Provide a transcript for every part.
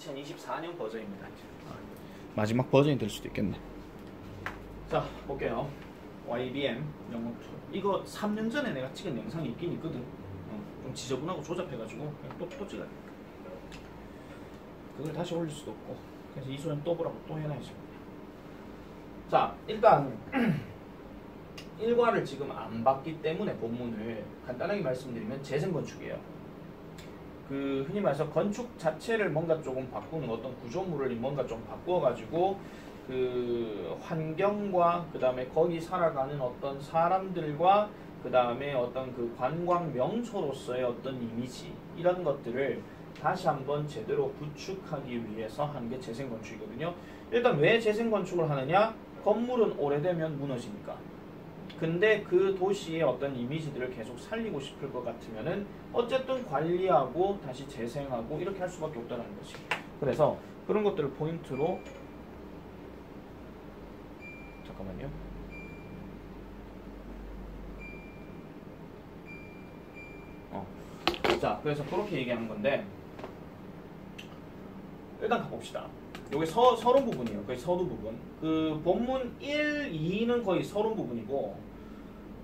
2024년 버전입니다. 이제. 마지막 버전이 될 수도 있겠네. 자, 볼게요. YBM 영어 2. 이거 3년 전에 내가 찍은 영상이 있긴 있거든. 좀 지저분하고 조잡해가지고 또 찍어야 돼. 그걸 다시 올릴 수도 없고. 그래서 이 소리는 또 보라고 또 해놔야지. 자, 일단 1과를 지금 안 봤기 때문에 본문을 간단하게 말씀드리면 재생건축이에요. 그 흔히 말해서 건축 자체를 뭔가 조금 바꾸는 어떤 구조물을 뭔가 좀 바꾸어가지고 그 환경과 그 다음에 거기 살아가는 어떤 사람들과 그 다음에 어떤 그 관광 명소로서의 어떤 이미지 이런 것들을 다시 한번 제대로 구축하기 위해서 하는 게 재생건축이거든요. 일단 왜 재생건축을 하느냐? 건물은 오래되면 무너지니까. 근데 그 도시의 어떤 이미지들을 계속 살리고 싶을 것 같으면은 어쨌든 관리하고 다시 재생하고 이렇게 할 수밖에 없다는 거지. 그래서 그런 것들을 포인트로 잠깐만요. 자, 그래서 그렇게 얘기하는 건데 일단 가봅시다. 여기 서론 부분이에요. 거의 서두 부분. 그 본문 1, 2는 거의 서론 부분이고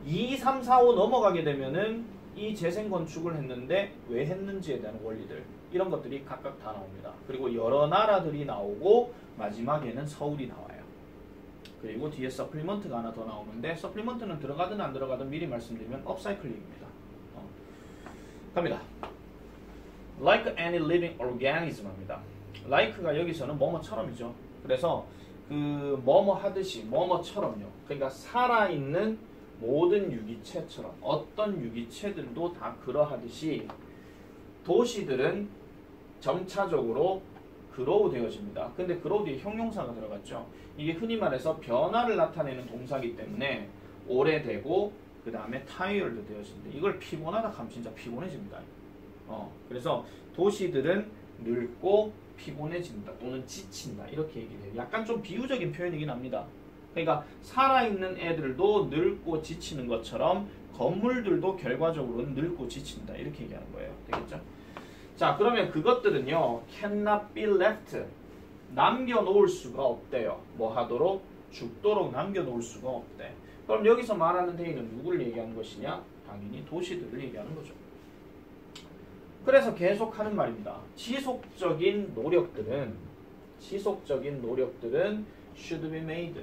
2, 3, 4, 5 넘어가게 되면은 이 재생건축을 했는데 왜 했는지에 대한 원리들 이런 것들이 각각 다 나옵니다. 그리고 여러 나라들이 나오고 마지막에는 서울이 나와요. 그리고 뒤에 서플리먼트가 하나 더 나오는데 서플리먼트는 들어가든 안 들어가든 미리 말씀드리면 업사이클링입니다. 갑니다. Like any living organism 합니다. like가 여기서는 뭐뭐처럼이죠. 그래서 그 뭐뭐 하듯이 뭐뭐처럼요. 그러니까 살아있는 모든 유기체처럼 어떤 유기체들도 다 그러하듯이 도시들은 점차적으로 그로우 되어집니다. 근데 그로우 뒤에 형용사가 들어갔죠. 이게 흔히 말해서 변화를 나타내는 동사이기 때문에 오래되고 그 다음에 타이어드 되어진다. 이걸 피곤하다 하면 진짜 피곤해집니다. 그래서 도시들은 늙고 피곤해진다 또는 지친다 이렇게 얘기해요. 약간 좀 비유적인 표현이긴 합니다. 그러니까 살아있는 애들도 늙고 지치는 것처럼 건물들도 결과적으로 늙고 지친다 이렇게 얘기하는 거예요. 되겠죠? 자, 그러면 그것들은요 cannot be left 남겨놓을 수가 없대요. 뭐 하도록? 죽도록 남겨놓을 수가 없대. 그럼 여기서 말하는 데에는 누구를 얘기하는 것이냐? 당연히 도시들을 얘기하는 거죠. 그래서 계속 하는 말입니다. 지속적인 노력들은 should be made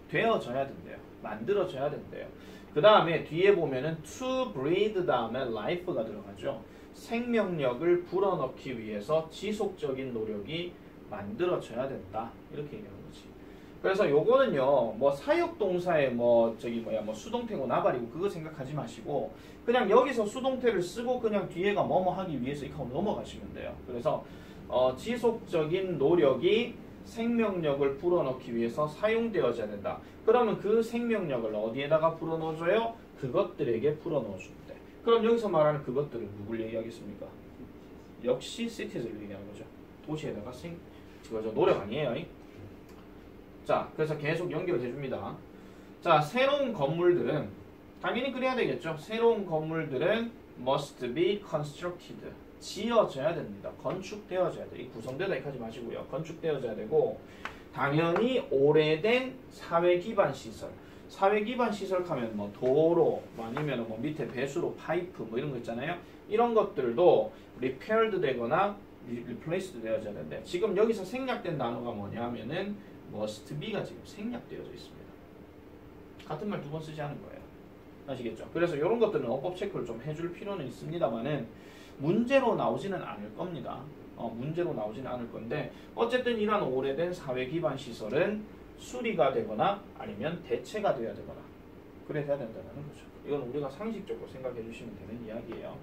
되어져야 된대요. 만들어져야 된대요. 그 다음에 뒤에 보면은 to breathe 다음에 life가 들어가죠. 생명력을 불어넣기 위해서 지속적인 노력이 만들어져야 된다. 이렇게 얘기하는 거지. 그래서 요거는요, 뭐 사역동사에 뭐 수동태고 나발이고 그거 생각하지 마시고 그냥 여기서 수동태를 쓰고 그냥 뒤에가 뭐뭐 하기 위해서 이렇게 넘어가시면 돼요. 그래서 지속적인 노력이 생명력을 불어넣기 위해서 사용되어져야 된다. 그러면 그 생명력을 어디에다가 불어넣어줘요? 그것들에게 불어넣어준대. 그럼 여기서 말하는 그것들은 누굴 얘기하겠습니까? 역시 시티즈를 얘기하는 거죠. 도시에다가 노력 아니에요. 자, 그래서 계속 연결해줍니다. 자, 새로운 건물들은 당연히 그래야 되겠죠. 새로운 건물들은 must be constructed. 지어져야 됩니다. 건축되어져야 돼. 이 구성되다 이렇게 하지 마시고요. 건축되어져야 되고 당연히 오래된 사회 기반 시설. 사회 기반 시설 하면 뭐 도로, 아니면 뭐 밑에 배수로, 파이프 뭐 이런 거 있잖아요. 이런 것들도 repaired 되거나 replaced 되어져야 되는데 지금 여기서 생략된 단어가 뭐냐면은 must be가 지금 생략되어져 있습니다. 같은 말 두 번 쓰지 않은 거예요. 아시겠죠? 그래서 이런 것들은 어법 체크를 좀 해줄 필요는 있습니다만은 문제로 나오지는 않을 겁니다. 문제로 나오지는 않을 건데 어쨌든 이런 오래된 사회 기반 시설은 수리가 되거나 아니면 대체가 돼야 되거나 그래야 된다는 거죠. 이건 우리가 상식적으로 생각해 주시면 되는 이야기예요.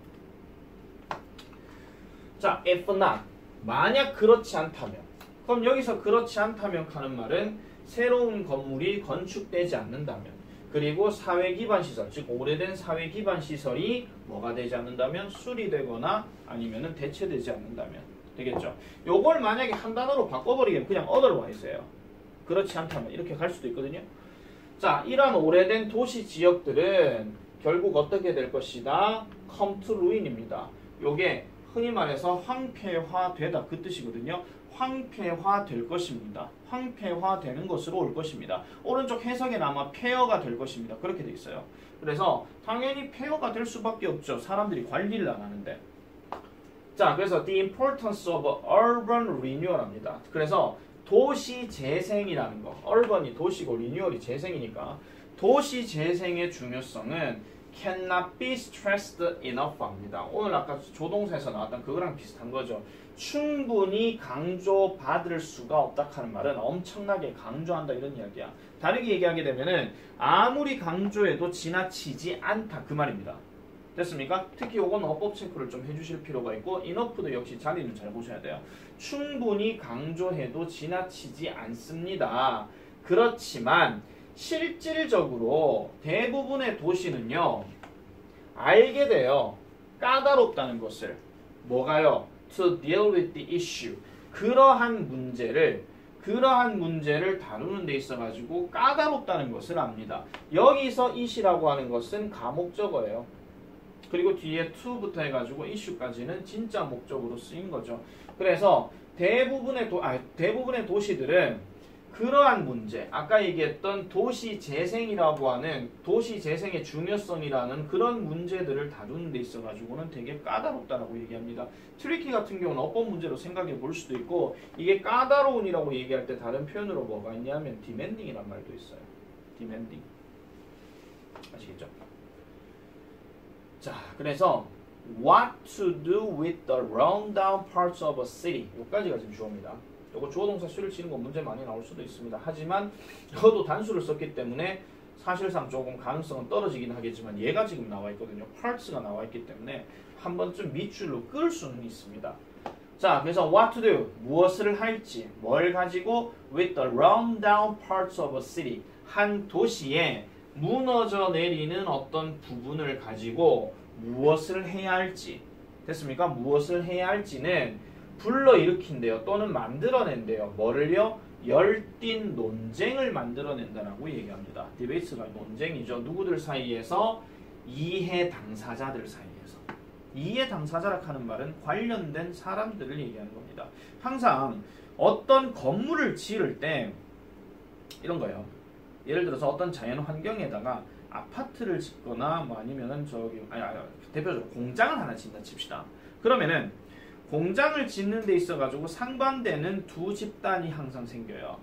자, if not 만약 그렇지 않다면 그럼 여기서 그렇지 않다면 하는 말은 새로운 건물이 건축되지 않는다면 그리고 사회 기반 시설, 즉 오래된 사회 기반 시설이 뭐가 되지 않는다면 수리되거나 아니면은 대체되지 않는다면 되겠죠. 요걸 만약에 한 단어로 바꿔버리면 그냥 otherwise예요. 그렇지 않다면 이렇게 갈 수도 있거든요. 자, 이런 오래된 도시 지역들은 결국 어떻게 될 것이다? come to ruin입니다. 요게 흔히 말해서 황폐화되다 그 뜻이거든요. 황폐화될 것입니다. 황폐화되는 것으로 올 것입니다. 오른쪽 해석에는 아마 폐허가 될 것입니다. 그렇게 돼 있어요. 그래서 당연히 폐허가 될 수밖에 없죠. 사람들이 관리를 안 하는데. 자, 그래서 the importance of urban renewal 합니다. 그래서 도시 재생이라는 거. urban이 도시고 renewal이 재생이니까 도시 재생의 중요성은 cannot be stressed enough 합니다. 오늘 아까 조동사에서 나왔던 그거랑 비슷한 거죠. 충분히 강조받을 수가 없다 하는 말은 엄청나게 강조한다 이런 이야기야. 다르게 얘기하게 되면은 아무리 강조해도 지나치지 않다 그 말입니다. 됐습니까? 특히 이건 어법 체크를 좀 해주실 필요가 있고 enough도 역시 자리는 잘 보셔야 돼요. 충분히 강조해도 지나치지 않습니다. 그렇지만 실질적으로 대부분의 도시는요 알게 돼요. 까다롭다는 것을. 뭐가요? To deal with the issue. 그러한 문제를 다루는 데 있어 가지고 까다롭다는 것을 압니다. 여기서 it이라고 하는 것은 가목적어예요. 그리고 뒤에 to부터 해가지고 issue까지는 진짜 목적으로 쓰인 거죠. 그래서 대부분의 도시들은 그러한 문제, 아까 얘기했던 도시 재생이라고 하는 도시 재생의 중요성이라는 그런 문제들을 다루는 데 있어 가지고는 되게 까다롭다라고 얘기합니다. 트리키 같은 경우는 어법 문제로 생각해 볼 수도 있고 이게 까다로운이라고 얘기할 때 다른 표현으로 뭐가 있냐면 demanding이란 말도 있어요. demanding. 아시겠죠? 자, 그래서 what to do with the rundown parts of a city 여기까지가 지금 주어입니다. 이거 주어 동사 수를 치는 건 문제 많이 나올 수도 있습니다. 하지만 저도 단수를 썼기 때문에 사실상 조금 가능성은 떨어지긴 하겠지만 얘가 지금 나와 있거든요. parts가 나와 있기 때문에 한 번쯤 밑줄로 끌 수는 있습니다. 자, 그래서 what to do 무엇을 할지 뭘 가지고 with the rundown parts of a city 한 도시에 무너져 내리는 어떤 부분을 가지고 무엇을 해야 할지 됐습니까? 무엇을 해야 할지는 불러일으킨대요. 또는 만들어낸대요. 뭐를요? 열띤 논쟁을 만들어낸다라고 얘기합니다. 디베이트가 논쟁이죠. 누구들 사이에서? 이해 당사자들 사이에서. 이해 당사자라 하는 말은 관련된 사람들을 얘기하는 겁니다. 항상 어떤 건물을 지을 때 이런 거예요. 예를 들어서 어떤 자연 환경에다가 아파트를 짓거나 뭐 아니면은 대표적으로 공장을 하나 짓는다 칩시다. 그러면은 공장을 짓는 데 있어 가지고 상반되는 두 집단이 항상 생겨요.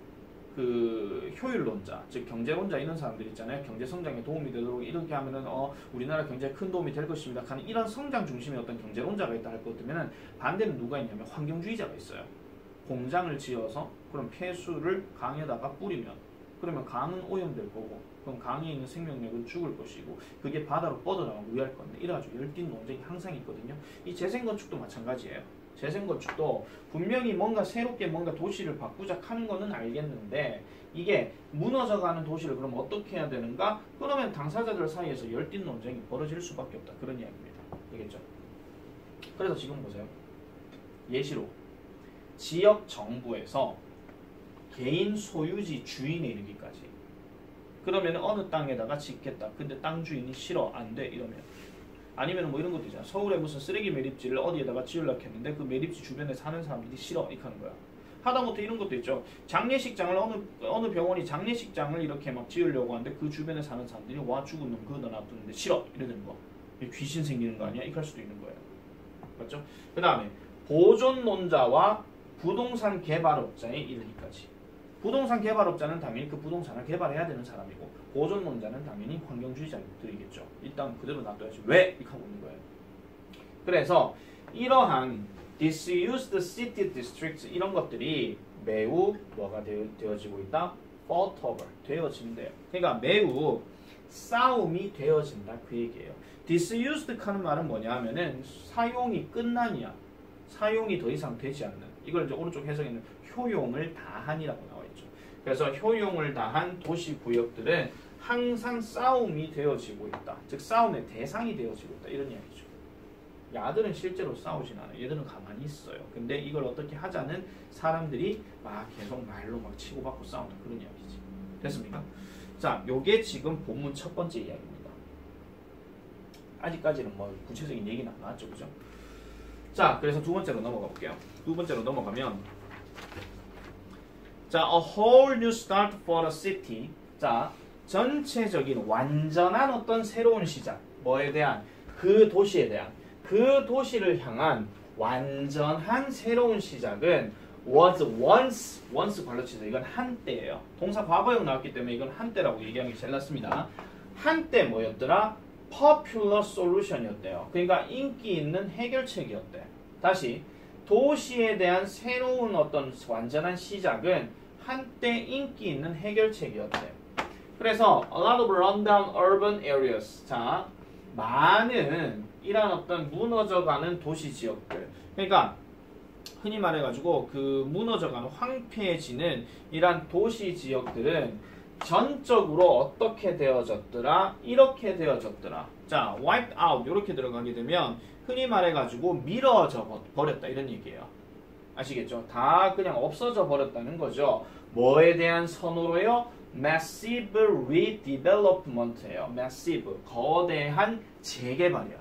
그 효율론자, 즉 경제론자 이런 사람들 있잖아요. 경제 성장에 도움이 되도록 이렇게 하면은 우리나라 경제에 큰 도움이 될 것입니다. 하는 이런 성장 중심의 어떤 경제론자가 있다 할 것 같으면은 반대는 누가 있냐면 환경주의자가 있어요. 공장을 지어서 그럼 폐수를 강에다가 뿌리면 그러면 강은 오염될 거고 그럼 강에 있는 생명력은 죽을 것이고 그게 바다로 뻗어나가고 위할 건데 이래가지고 열띤 논쟁이 항상 있거든요. 이 재생건축도 마찬가지예요. 재생건축도 분명히 뭔가 새롭게 뭔가 도시를 바꾸자 하는 거는 알겠는데 이게 무너져가는 도시를 그럼 어떻게 해야 되는가? 그러면 당사자들 사이에서 열띤 논쟁이 벌어질 수밖에 없다. 그런 이야기입니다. 알겠죠? 그래서 지금 보세요. 예시로 지역 정부에서 개인 소유지 주인에 이르기까지 그러면 어느 땅에다가 짓겠다. 근데 땅 주인이 싫어. 안 돼. 이러면 아니면 뭐 이런 것도 있잖아. 서울에 무슨 쓰레기 매립지를 어디에다가 지으려고 했는데 그 매립지 주변에 사는 사람들이 싫어. 이렇게 하는 거야. 하다못해 이런 것도 있죠. 장례식장을 어느 병원이 장례식장을 이렇게 막 지으려고 하는데 그 주변에 사는 사람들이 와 죽은 놈 그거 놔두는데 싫어. 이러는 거. 귀신 생기는 거 아니야? 이렇게 할 수도 있는 거예요. 맞죠? 그 다음에 보존론자와 부동산 개발업자에 이르기까지. 부동산 개발업자는 당연히 그 부동산을 개발해야 되는 사람이고 보존론자는 당연히 환경주의자들이겠죠. 일단 그대로 놔둬야지. 왜? 이렇게 하고 있는 거예요. 그래서 이러한 disused city districts 이런 것들이 매우 뭐가 되어지고 있다? fought over, 되어진대요. 그러니까 매우 싸움이 되어진다 그 얘기예요. disused 하는 말은 뭐냐 하면은 사용이 끝난이야. 사용이 더 이상 되지 않는. 이걸 이제 오른쪽 해석에는 효용을 다한이라고 나와 있죠. 그래서 효용을 다한 도시구역들은 항상 싸움이 되어지고 있다. 즉 싸움의 대상이 되어지고 있다. 이런 이야기죠. 야들은 실제로 싸우진 않아요. 얘들은 가만히 있어요. 근데 이걸 어떻게 하자는 사람들이 막 계속 말로 막 치고받고 싸운다. 그런 이야기지. 됐습니까? 자, 요게 지금 본문 첫 번째 이야기입니다. 아직까지는 뭐 구체적인 얘기는 안 나왔죠. 그죠? 자, 그래서 두 번째로 넘어가 볼게요. 두 번째로 넘어가면 자, a whole new start for a city. 자, 전체적인 완전한 어떤 새로운 시작. 뭐에 대한? 그 도시에 대한. 그 도시를 향한 완전한 새로운 시작은 was once 관로치죠. 이건 한때예요. 동사 과거형 나왔기 때문에 이건 한때라고 얘기하는 게 제일 낫습니다. 한때 뭐였더라? popular solution이었대요. 그러니까 인기 있는 해결책이었대. 다시 도시에 대한 새로운 어떤 완전한 시작은 한때 인기 있는 해결책이었대. 그래서 a lot of rundown urban areas. 자, 많은 이런 어떤 무너져가는 도시 지역들. 그러니까 흔히 말해가지고 그 무너져가는 황폐해지는 이러한 도시 지역들은 전적으로 어떻게 되어졌더라? 이렇게 되어졌더라. 자, wiped out 이렇게 들어가게 되면 흔히 말해가지고 미뤄져 버렸다 이런 얘기예요. 아시겠죠? 다 그냥 없어져 버렸다는 거죠. 뭐에 대한 선호로요? massive redevelopment예요. massive 거대한 재개발이야.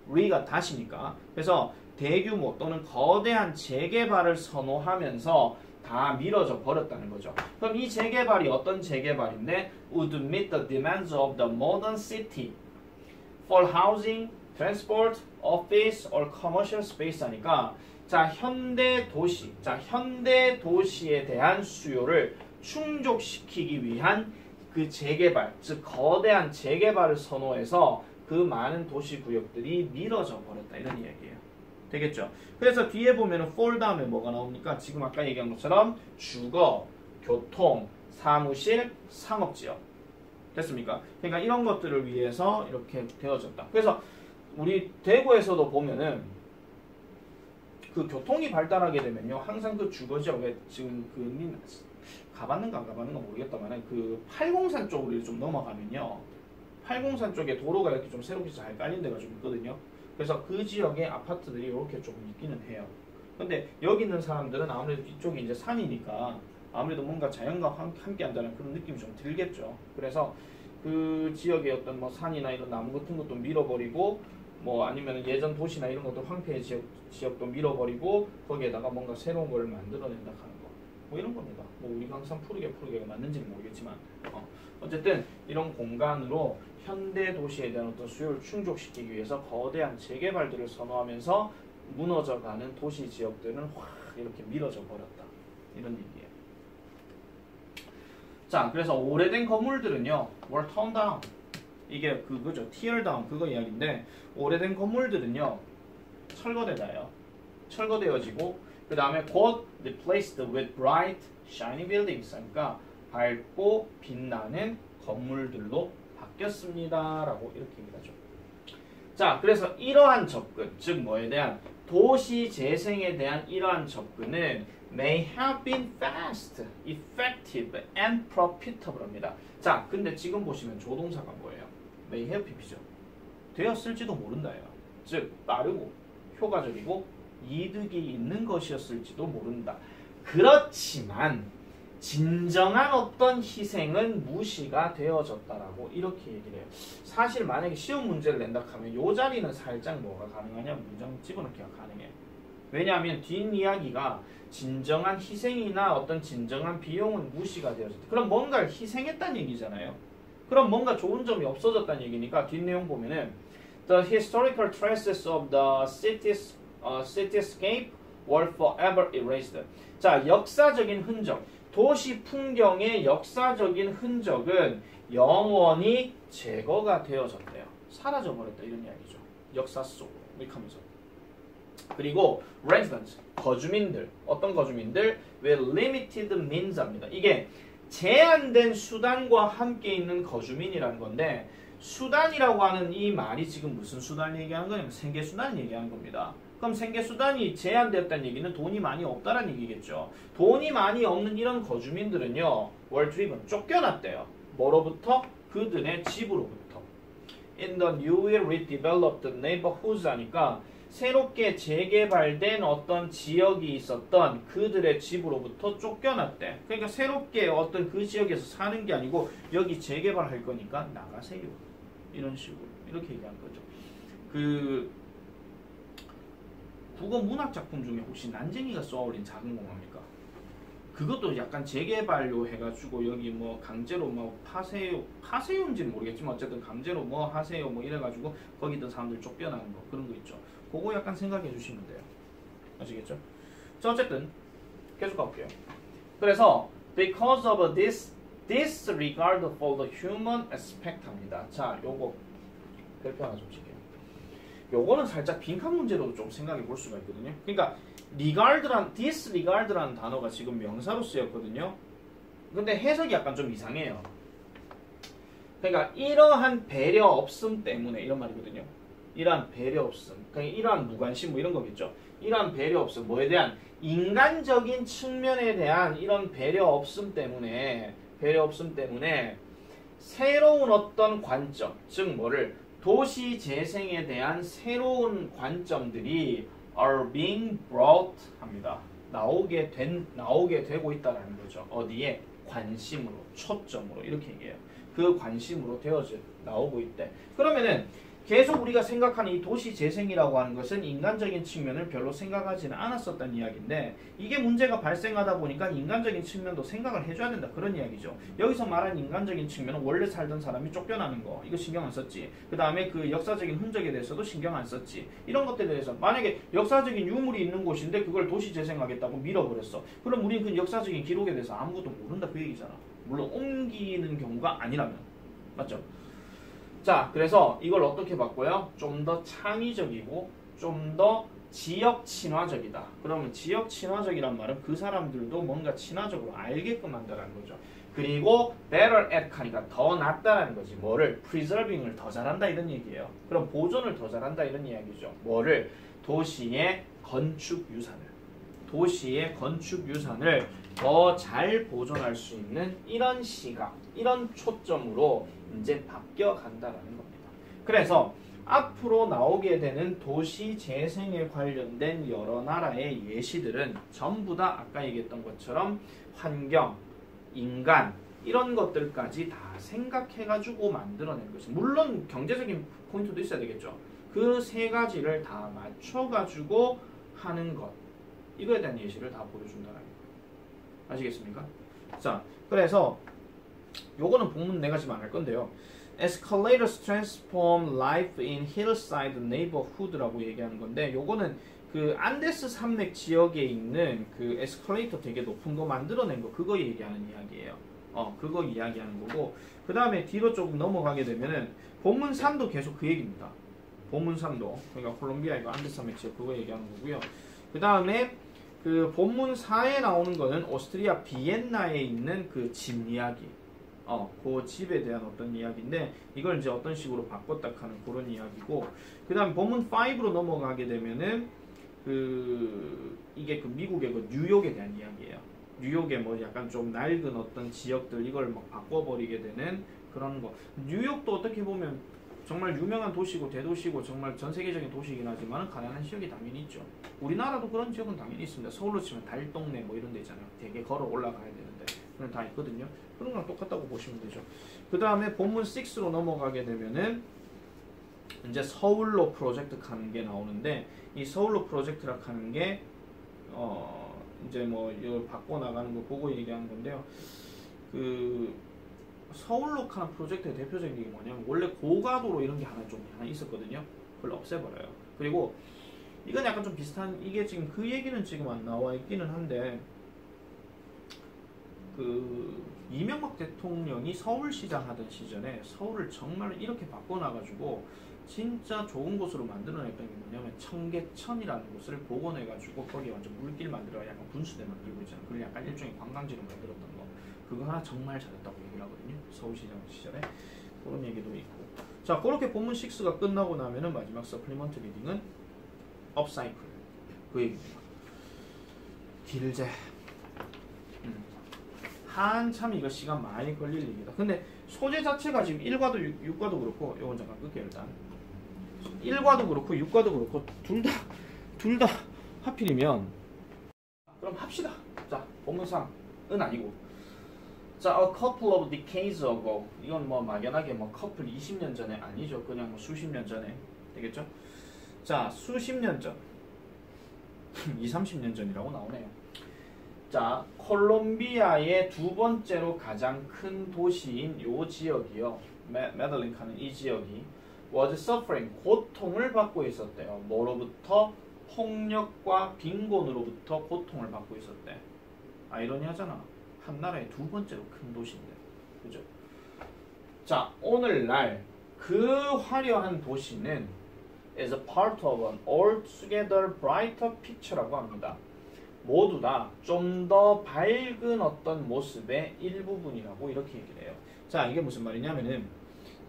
re가 다시니까. 그래서 대규모 또는 거대한 재개발을 선호하면서 다 미뤄져 버렸다는 거죠. 그럼 이 재개발이 어떤 재개발인데? would meet the demands of the modern city for housing, transport, office or commercial space 하니까 자, 현대 도시. 자, 현대 도시에 대한 수요를 충족시키기 위한 그 재개발, 즉 거대한 재개발을 선호해서 그 많은 도시 구역들이 미뤄져 버렸다 이런 이야기예요. 되겠죠? 그래서 뒤에 보면은 fall 다음에 뭐가 나옵니까? 지금 아까 얘기한 것처럼 주거, 교통, 사무실, 상업지역. 됐습니까? 그러니까 이런 것들을 위해서 이렇게 되어졌다. 그래서 우리 대구에서도 보면은 그 교통이 발달하게 되면요, 항상 그 주거지역에 지금 그 가봤는가 안 가봤는가 모르겠다만 그 팔공산 쪽으로 좀 넘어가면요, 팔공산 쪽에 도로가 이렇게 좀 새롭게 잘 깔린 데가 좀 있거든요. 그래서 그 지역에 아파트들이 이렇게 조금 있기는 해요. 근데 여기 있는 사람들은 아무래도 이쪽이 이제 산이니까 아무래도 뭔가 자연과 함께 한다는 그런 느낌이 좀 들겠죠. 그래서 그 지역의 어떤 뭐 산이나 이런 나무 같은 것도 밀어버리고 뭐 아니면 예전 도시나 이런 것도 황폐 지역도 밀어버리고 거기에다가 뭔가 새로운 걸 만들어낸다 하는 거. 뭐 이런 겁니다. 뭐 우리가 항상 푸르게가 맞는지는 모르겠지만 어쨌든 이런 공간으로 현대 도시에 대한 어떤 수요를 충족시키기 위해서 거대한 재개발들을 선호하면서 무너져가는 도시 지역들은 확 이렇게 밀어져 버렸다. 이런 얘기예요. 자, 그래서 오래된 건물들은요, were torn down. 이게 그거죠. tear down 그거 이야기인데, 오래된 건물들은요, 철거되다요. 철거되어지고 그 다음에 곧 replaced with bright, shiny buildings. 그러니까 밝고 빛나는 건물들로 바뀌었습니다. 라고 이렇게 얘기하죠. 자, 그래서 이러한 접근, 즉 뭐에 대한 도시 재생에 대한 이러한 접근은 may have been fast, effective, and profitable 합니다. 자, 근데 지금 보시면 조동사가 뭐예요? may have pp죠. 되었을지도 모른다예요. 즉 빠르고 효과적이고 이득이 있는 것이었을지도 모른다. 그렇지만 진정한 어떤 희생은 무시가 되어졌다라고 이렇게 얘기를 해요. 사실 만약에 시험 문제를 낸다 하면 이 자리는 살짝 뭐가 가능하냐? 문장 집어넣기가 가능해요. 왜냐하면 뒷이야기가 진정한 희생이나 어떤 진정한 비용은 무시가 되어졌다. 그럼 뭔가를 희생했다는 얘기잖아요. 그럼 뭔가 좋은 점이 없어졌다는 얘기니까 뒷내용 보면은 The historical traces of the cityscape were forever erased. 자, 역사적인 흔적, 도시 풍경의 역사적인 흔적은 영원히 제거가 되어졌대요. 사라져버렸다 이런 이야기죠. 역사 속으로 이렇게 하면서. 그리고 residents, 거주민들, 어떤 거주민들? with limited means입니다. 이게 제한된 수단과 함께 있는 거주민이라는 건데, 수단이라고 하는 이 말이 지금 무슨 수단을 얘기하는 거냐면 생계수단을 얘기하는 겁니다. 그럼 생계수단이 제한되었다는 얘기는 돈이 많이 없다는 얘기겠죠. 돈이 많이 없는 이런 거주민들은요, were driven, 쫓겨났대요. 뭐로부터? 그들의 집으로부터. In the newly redeveloped neighborhoods 하니까 새롭게 재개발된 어떤 지역이 있었던 그들의 집으로부터 쫓겨났대. 그러니까 새롭게 어떤 그 지역에서 사는 게 아니고 여기 재개발할 거니까 나가세요. 이런 식으로 이렇게 얘기한 거죠. 국어 문학 작품 중에 혹시 난쟁이가 쏘아올린 작은 공화입니까? 그것도 약간 재개발료 해가지고 여기 뭐 강제로 뭐 파세요인지는 모르겠지만 어쨌든 강제로 뭐 하세요 뭐 이래가지고 거기 있던 사람들 쫓겨나는 거 그런 거 있죠. 그거 약간 생각해 주시면 돼요. 아시겠죠? 자 어쨌든 계속 가볼게요. 그래서 because of this disregard for the human aspect 합니다. 자 요거 별표 하나 좀 칠게요. 요거는 살짝 빈칸 문제로도 좀 생각해 볼 수가 있거든요. 그러니까 disregard라는 단어가 지금 명사로 쓰였거든요. 근데 해석이 약간 좀 이상해요. 그러니까 이러한 배려 없음 때문에 이런 말이거든요. 이러한 배려 없음, 그러니까 이러한 무관심 뭐 이런 거겠죠. 이러한 배려 없음, 뭐에 대한 인간적인 측면에 대한 이런 배려 없음 때문에 새로운 어떤 관점, 즉 뭐를 도시 재생에 대한 새로운 관점들이 are being brought 합니다. 나오게 되고 있다라는 거죠. 어디에? 관심으로, 초점으로 이렇게 얘기해요. 그 관심으로 되어져 나오고 있대. 그러면은 계속 우리가 생각하는 이 도시 재생이라고 하는 것은 인간적인 측면을 별로 생각하지는 않았었다는 이야기인데 이게 문제가 발생하다 보니까 인간적인 측면도 생각을 해줘야 된다 그런 이야기죠. 여기서 말하는 인간적인 측면은 원래 살던 사람이 쫓겨나는 거 이거 신경 안 썼지. 그 다음에 그 역사적인 흔적에 대해서도 신경 안 썼지. 이런 것들에 대해서 만약에 역사적인 유물이 있는 곳인데 그걸 도시 재생하겠다고 밀어버렸어. 그럼 우리는 그 역사적인 기록에 대해서 아무것도 모른다 그 얘기잖아. 물론 옮기는 경우가 아니라면. 맞죠? 자, 그래서 이걸 어떻게 바꿔요? 좀 더 창의적이고 좀 더 지역 친화적이다. 그러면 지역 친화적이란 말은 그 사람들도 뭔가 친화적으로 알게끔 한다는 거죠. 그리고 better at 하니까 더 낫다라는 거지. 뭐를? preserving을 더 잘한다 이런 얘기예요. 그럼 보존을 더 잘한다 이런 이야기죠. 뭐를? 도시의 건축 유산을 더 잘 보존할 수 있는 이런 시각, 이런 초점으로 이제 바뀌어 간다라는 겁니다. 그래서 앞으로 나오게 되는 도시 재생에 관련된 여러 나라의 예시들은 전부 다 아까 얘기했던 것처럼 환경, 인간 이런 것들까지 다 생각해가지고 만들어낸 것이 물론 경제적인 포인트도 있어야 되겠죠. 그 세 가지를 다 맞춰가지고 하는 것 이거에 대한 예시를 다 보여준다는 거예요. 아시겠습니까? 자, 그래서 요거는 본문 내가 지금 안 할 건데요. Escalators transform life in hillside neighborhood라고 얘기하는 건데 요거는 그 안데스 산맥 지역에 있는 그 에스컬레이터 되게 높은 거 만들어낸 거 그거 얘기하는 이야기예요. 그거 이야기하는 거고 그 다음에 뒤로 조금 넘어가게 되면은 본문 3도 계속 그 얘기입니다. 본문 3도 그러니까 콜롬비아 이거 안데스 산맥 지역 그거 얘기하는 거고요. 그 다음에 그 본문 4에 나오는 거는 오스트리아 비엔나에 있는 그 집 이야기. 그 집에 대한 어떤 이야기인데 이걸 이제 어떤 식으로 바꿨다 하는 그런 이야기고 그 다음 본문 5로 넘어가게 되면은 이게 그 미국의 그 뉴욕에 대한 이야기예요. 뉴욕의 뭐 약간 좀 낡은 어떤 지역들 이걸 막 바꿔버리게 되는 그런 거. 뉴욕도 어떻게 보면 정말 유명한 도시고 대도시고 정말 전 세계적인 도시이긴 하지만 가난한 지역이 당연히 있죠. 우리나라도 그런 지역은 당연히 있습니다. 서울로 치면 달동네 뭐 이런 데 있잖아요. 되게 걸어 올라가야 되는데 그런 다 있거든요. 그런 거랑 똑같다고 보시면 되죠. 그 다음에 본문 6로 넘어가게 되면은 이제 서울로 프로젝트 하는 게 나오는데 이 서울로 프로젝트라 하는 게 이제 뭐 이걸 바꿔 나가는 거 보고 얘기하는 건데요. 그 서울로 하는 프로젝트의 대표적인 게 뭐냐면 원래 고가도로 이런 게 하나 있었거든요. 그걸 없애버려요. 그리고 이건 약간 좀 비슷한 이게 지금 그 얘기는 지금 안 나와 있기는 한데 그 이명박 대통령이 서울시장 하던 시절에 서울을 정말 이렇게 바꿔놔가지고 진짜 좋은 곳으로 만들어냈던 게 뭐냐면 청계천이라는 곳을 복원해가지고 거기에 완전 물길 만들어 약간 분수대 만들고 있잖아요. 그걸 약간 일종의 관광지로 만들었던 거. 그거 하나 정말 잘했다고 얘기를 하거든요. 서울시장 시절에. 그런 얘기도 있고. 자, 그렇게 본문 6가 끝나고 나면은 마지막 서플리먼트 리딩은 업사이클. 그 얘기입니다. 길제. 한참 이거 시간 많이 걸릴 얘기다. 근데 소재 자체가 지금 1과도 6과도 그렇고 요건 잠깐 끌게요 일단. 1과도 그렇고 6과도 그렇고 둘 다 하필이면 그럼 합시다. 자, 본문상은 아니고 자, a couple of decades ago 이건 뭐 막연하게 뭐 커플 20년 전에 아니죠. 그냥 뭐 수십 년 전에 되겠죠. 자, 수십 년 전 20, 30년 전이라고 나오네요. 자, 콜롬비아의 두 번째로 가장 큰 도시인 요 지역이요. 메들린카는 이 지역이 was suffering, 고통을 받고 있었대요. 뭐로부터? 폭력과 빈곤으로부터 고통을 받고 있었대. 아이러니하잖아. 한 나라의 두 번째로 큰 도시인데. 그죠? 자, 오늘날 그 화려한 도시는 is a part of an altogether brighter picture라고 합니다. 모두 다 좀 더 밝은 어떤 모습의 일부분이라고 이렇게 얘기를 해요. 자, 이게 무슨 말이냐면은,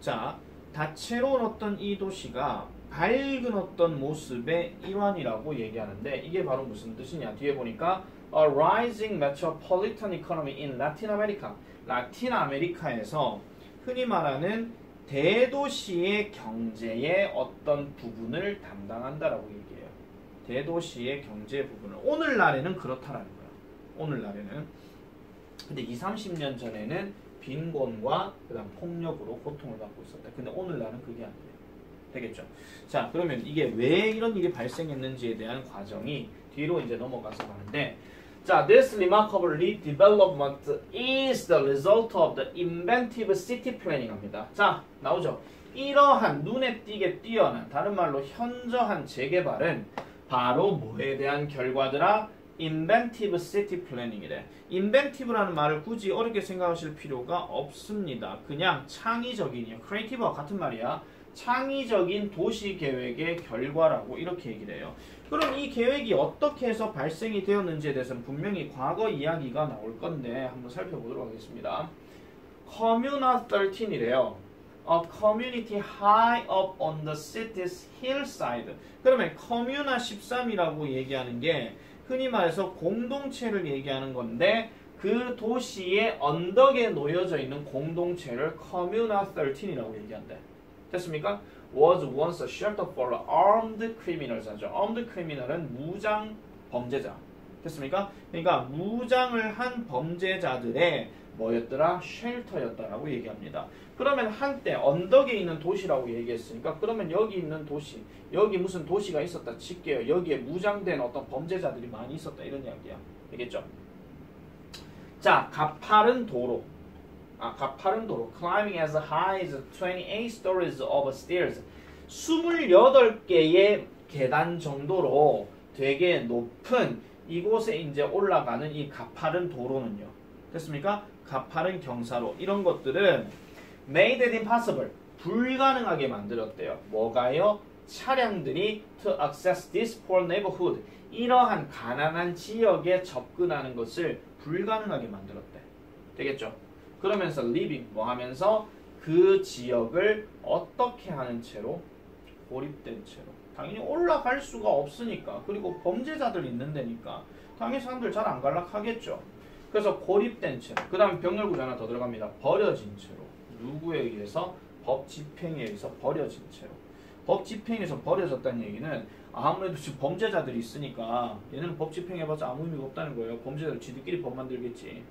자, 다채로운 어떤 이 도시가 밝은 어떤 모습의 일환이라고 얘기하는데, 이게 바로 무슨 뜻이냐? 뒤에 보니까 a rising metropolitan economy in Latin America. 라틴 아메리카에서 흔히 말하는 대도시의 경제의 어떤 부분을 담당한다라고 얘기해요. 대도시의 경제 부분을. 오늘날에는 그렇다라는 거야. 오늘날에는. 근데 20, 30년 전에는 빈곤과 그다음 폭력으로 고통을 받고 있었다. 근데 오늘날은 그게 안 돼요. 되겠죠? 자, 그러면 이게 왜 이런 일이 발생했는지에 대한 과정이 뒤로 이제 넘어가서 가는데, 자, this remarkable redevelopment is the result of the inventive city planning 합니다. 자, 나오죠? 이러한 눈에 띄게 뛰어난, 다른 말로 현저한 재개발은 바로 뭐에 대한 결과더라? inventive city planning이래. inventive라는 말을 굳이 어렵게 생각하실 필요가 없습니다. 그냥 창의적인이요. creative와 같은 말이야. 창의적인 도시 계획의 결과라고 이렇게 얘기를 해요. 그럼 이 계획이 어떻게 해서 발생이 되었는지에 대해서는 분명히 과거 이야기가 나올 건데 한번 살펴보도록 하겠습니다. Comuna 13이래요. A community high up on the city's hillside. 그러면 Comuna 13이라고 얘기하는 게 흔히 말해서 공동체를 얘기하는 건데, 그 도시의 언덕에 놓여져 있는 공동체를 Comuna 13이라고 얘기한대. 됐습니까? Was once a shelter for armed criminals 하죠. armed criminal은 무장 범죄자. 됐습니까? 그러니까 무장을 한 범죄자들의 뭐였더라? 쉘터였다라고 얘기합니다. 그러면 한때 언덕에 있는 도시라고 얘기했으니까, 그러면 여기 있는 도시, 여기 무슨 도시가 있었다 칠게요. 여기에 무장된 어떤 범죄자들이 많이 있었다 이런 이야기야. 되겠죠? 자, 가파른 도로. 가파른 도로. Climbing as high as 28 stories of stairs. 28개의 계단 정도로 되게 높은 이곳에 이제 올라가는 이 가파른 도로는요. 됐습니까? 가파른 경사로. 이런 것들은 made it impossible. 불가능하게 만들었대요. 뭐가요? 차량들이 to access this poor neighborhood. 이러한 가난한 지역에 접근하는 것을 불가능하게 만들었대. 되겠죠? 그러면서 living 뭐 하면서 그 지역을 어떻게 하는 채로? 고립된 채로. 당연히 올라갈 수가 없으니까. 그리고 범죄자들 있는 데니까 당연히 사람들 잘 안 갈락하겠죠. 그래서 고립된 채로. 그 다음 병렬구조 하나 더 들어갑니다. 버려진 채로. 누구에 의해서? 법 집행에 의해서 버려진 채로. 법 집행에서 버려졌다는 얘기는 아무래도 지금 범죄자들이 있으니까 얘네는 법 집행해봤자 아무 의미가 없다는 거예요. 범죄자들 지들끼리 법 만들겠지.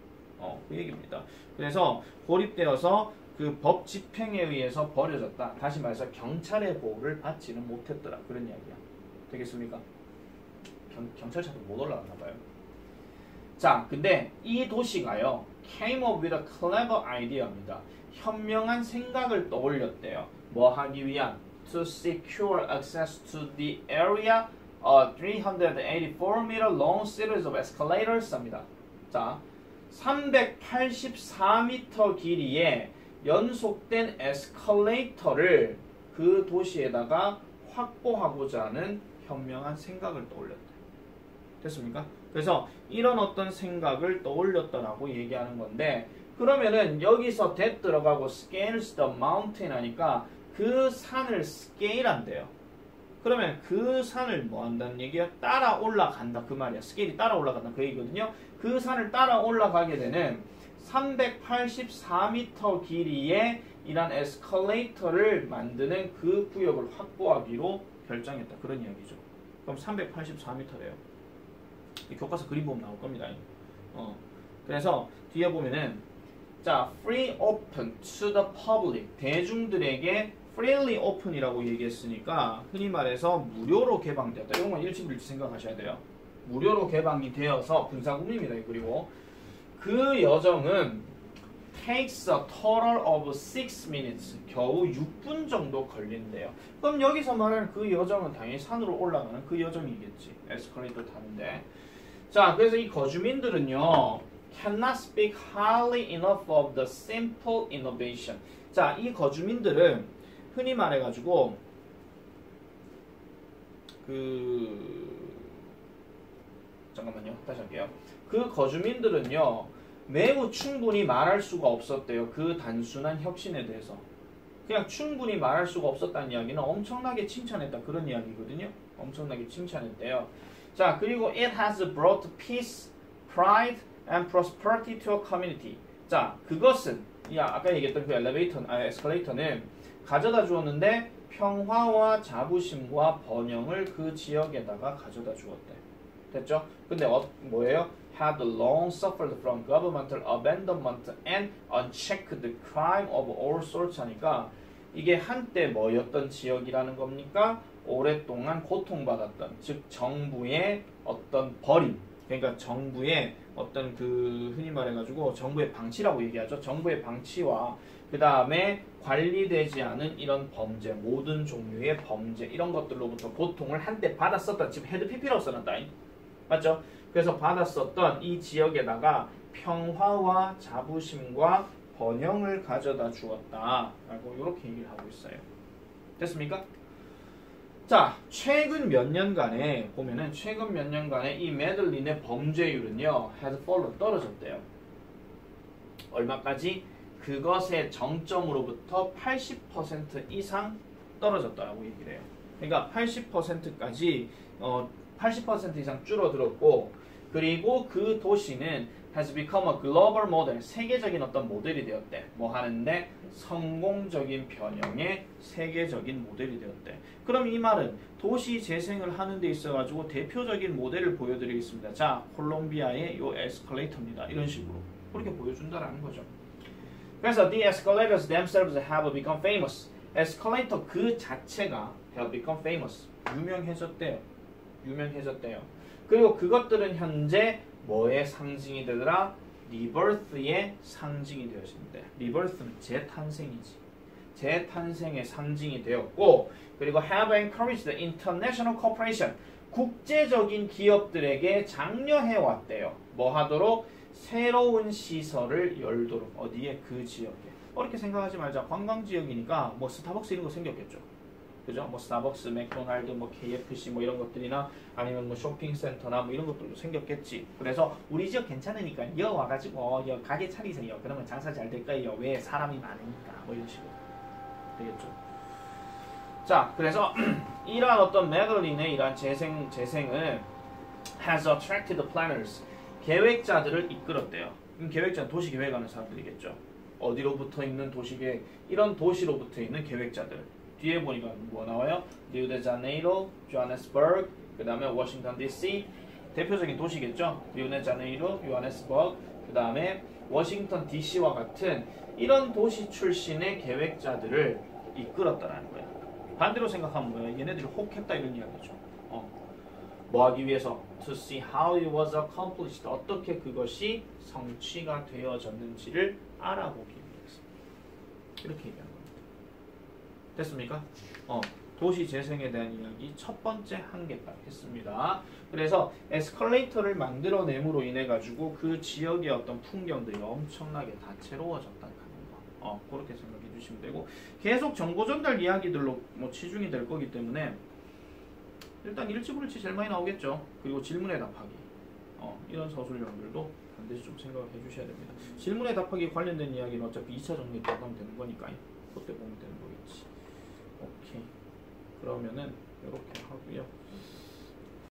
그 얘기입니다. 그래서 고립되어서 그 법 집행에 의해서 버려졌다. 다시 말해서 경찰의 보호를 받지는 못했더라. 그런 이야기야. 되겠습니까? 경찰차도 못 올라갔나 봐요. 자, 근데 이 도시가요, came up with a clever idea입니다. 현명한 생각을 떠올렸대요. 뭐 하기 위한? To secure access to the area, 384m long series of escalators 합니다. 자, 384m 길이의 연속된 에스컬레이터를 그 도시에다가 확보하고자 하는 현명한 생각을 떠올렸다. 됐습니까? 그래서 이런 어떤 생각을 떠올렸다라고 얘기하는 건데, 그러면은 여기서 that 들어가고 scales the mountain 하니까 그 산을 scale 한대요. 그러면 그 산을 뭐 한다는 얘기야? 따라 올라간다 그 말이야. 스케일이 따라 올라간다 그 얘기거든요. 그 산을 따라 올라가게 되는 384m 길이의 이란 에스컬레이터를 만드는 그 구역을 확보하기로 결정했다. 그런 이야기죠. 그럼 384m래요. 교과서 그림 보면 나올 겁니다. 그래서 뒤에 보면은 자, free open to the public. 대중들에게 freely open이라고 얘기했으니까 흔히 말해서 무료로 개방되었다. 이런 건 일치일치 생각하셔야 돼요. 무료로 개방이 되어서 분사구문입니다. 그리고 그 여정은 takes a total of 6 minutes. 겨우 6분 정도 걸린대요. 그럼 여기서 말하는 그 여정은 당연히 산으로 올라가는 그 여정이겠지. 에스컬레이터 타는데. 자, 그래서 이 거주민들은요. cannot speak highly enough of the simple innovation. 자, 이 거주민들은 흔히 말해가지고 잠깐만요. 다시 할게요. 그 거주민들은요. 매우 충분히 말할 수가 없었대요. 그 단순한 혁신에 대해서. 그냥 충분히 말할 수가 없었다는 이야기는 엄청나게 칭찬했다. 그런 이야기거든요. 엄청나게 칭찬했대요. 자, 그리고 it has brought peace, pride, and prosperity to a community. 자, 그것은 아까 얘기했던 그 에스컬레이터는 가져다 주었는데 평화와 자부심과 번영을 그 지역에다가 가져다 주었대. 됐죠? 근데 뭐예요? had long suffered from governmental abandonment and unchecked crime of all sorts 하니까 이게 한때 뭐였던 지역이라는 겁니까? 오랫동안 고통받았던, 즉 정부의 어떤 버림, 그러니까 정부의 어떤 흔히 말해가지고 정부의 방치라고 얘기하죠. 정부의 방치와 그 다음에 관리되지 않은 이런 범죄, 모든 종류의 범죄 이런 것들로부터 고통을 한때 받았었던, 지금 헤드 PP라고 써놨다. 맞죠? 그래서 받았었던 이 지역에다가 평화와 자부심과 번영을 가져다 주었다 라고 이렇게 얘기를 하고 있어요. 됐습니까? 자, 최근 몇 년간에 보면은 최근 몇 년간에 이 메들린의 범죄율은요 has fallen, 떨어졌대요. 얼마까지? 그것의 정점으로부터 80% 이상 떨어졌다라고 얘기를 해요. 그러니까 80%까지 80% 이상 줄어들었고, 그리고 그 도시는 has become a global model, 세계적인 어떤 모델이 되었대. 뭐 하는데? 성공적인 변형의 세계적인 모델이 되었대. 그럼 이 말은 도시 재생을 하는 데 있어가지고 대표적인 모델을 보여드리겠습니다. 자, 콜롬비아의 요 에스컬레이터입니다. 이런 식으로 그렇게 보여준다라는 거죠. 그래서 the escalators themselves have become famous. 에스컬레이터 그 자체가 have become famous. 유명해졌대요. 그리고 그것들은 현재 뭐의 상징이 되더라? 리버스의 상징이 되었습니다. 리버스는 재탄생이지. 재탄생의 상징이 되었고, 그리고 have encouraged the international cooperation. 국제적인 기업들에게 장려해왔대요. 뭐 하도록? 새로운 시설을 열도록. 어디에? 그 지역에. 어렵게 생각하지 말자. 관광지역이니까 뭐 스타벅스 이런 거 생겼겠죠. 그죠? 뭐 스타벅스, 맥도날드, 뭐 KFC 뭐 이런 것들이나 아니면 뭐 쇼핑센터나 뭐 이런 것들도 생겼겠지. 그래서 우리 지역 괜찮으니까 여 와가지고 여 가게 차리세요. 그러면 장사 잘 될 거예요. 왜? 사람이 많으니까. 뭐 이런 식으로 되겠죠. 자, 그래서 이러한 어떤 메들린의 이러한 재생은 has attracted planners. 계획자들을 이끌었대요. 계획자는 도시 계획하는 사람들이겠죠. 어디로부터 있는 도시 계획? 이런 도시로부터 있는 계획자들. 뒤에 보니까 뭐 나와요? 리우데자네이로, 조하네스버그, 그 다음에 워싱턴 DC, 대표적인 도시겠죠? 리우데자네이로, 요하네스버그, 그 다음에 워싱턴 DC와 같은 이런 도시 출신의 계획자들을 이끌었다라는 거예요. 반대로 생각하면 뭐예요? 얘네들이 혹했다 이런 이야기죠. 뭐 하기 위해서? To see how it was accomplished. 어떻게 그것이 성취가 되어졌는지를 알아보기 위해서. 이렇게 얘기하는 겁니다. 됐습니까? 도시 재생에 대한 이야기 첫 번째 한 개 딱 했습니다. 그래서 에스컬레이터를 만들어냄으로 인해 가지고 그 지역의 어떤 풍경들이 엄청나게 다채로워졌다는 거. 그렇게 생각해 주시면 되고, 계속 정보 전달 이야기들로 뭐 치중이 될 거기 때문에 일단 일치불일치 제일 많이 나오겠죠. 그리고 질문에 답하기. 이런 서술형들도 반드시 좀 생각을 해주셔야 됩니다. 질문에 답하기 관련된 이야기는 어차피 2차 정리 때 하면 되는 거니까 그때 보면 되는 거겠지. 오케이. 그러면은 이렇게 하고요.